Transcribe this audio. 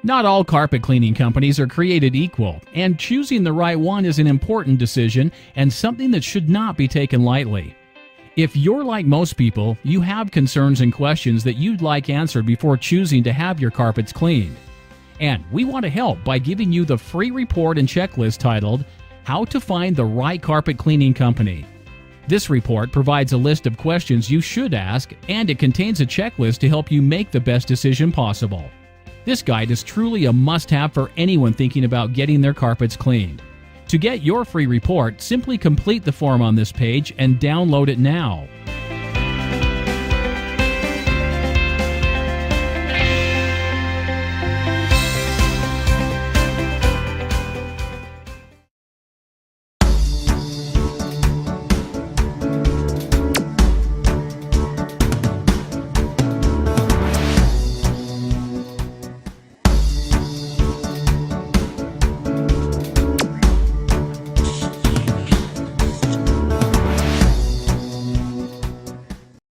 Not all carpet cleaning companies are created equal, and choosing the right one is an important decision and something that should not be taken lightly. If you're like most people, you have concerns and questions that you'd like answered before choosing to have your carpets cleaned. And we want to help by giving you the free report and checklist titled, How to Find the Right Carpet Cleaning Company. This report provides a list of questions you should ask, and it contains a checklist to help you make the best decision possible. This guide is truly a must-have for anyone thinking about getting their carpets cleaned. To get your free report, simply complete the form on this page and download it now.